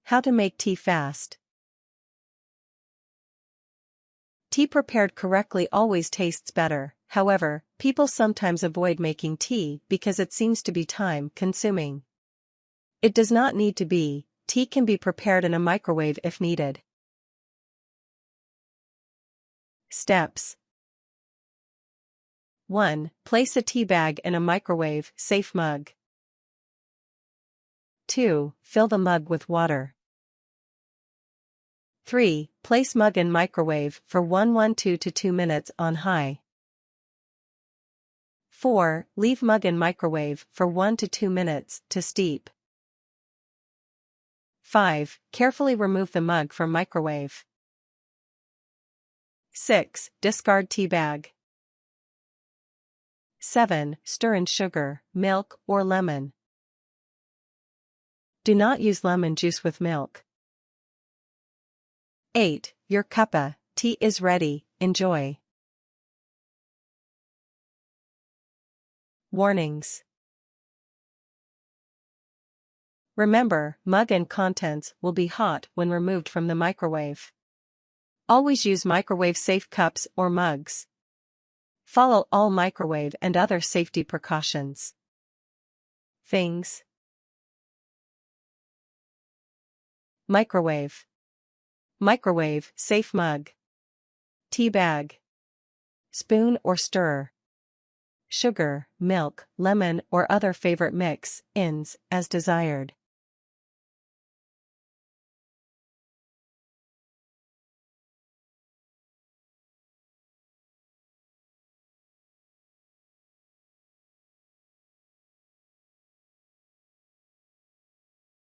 How to make tea fast. Tea prepared correctly always tastes better. However, people sometimes avoid making tea because it seems to be time-consuming. It does not need to be. Tea can be prepared in a microwave if needed. Steps. 1. Place a tea bag in a microwave-safe mug. 2. Fill the mug with water. 3. Place mug in microwave for 12 to 2 minutes on high. 4. Leave mug in microwave for 1 to 2 minutes to steep. 5. Carefully remove the mug from microwave. 6. Discard tea bag. 7. Stir in sugar, milk, or lemon. Do not use lemon juice with milk. 8. Your Cuppa-Tea is ready. Enjoy. Warnings. Remember, mug and contents will be hot when removed from the microwave. Always use microwave-safe cups or mugs. Follow all microwave and other safety precautions. Things. Microwave. Microwave-safe mug. Tea bag. Spoon or stirrer. Sugar, milk, lemon or other favorite mix-ins as desired.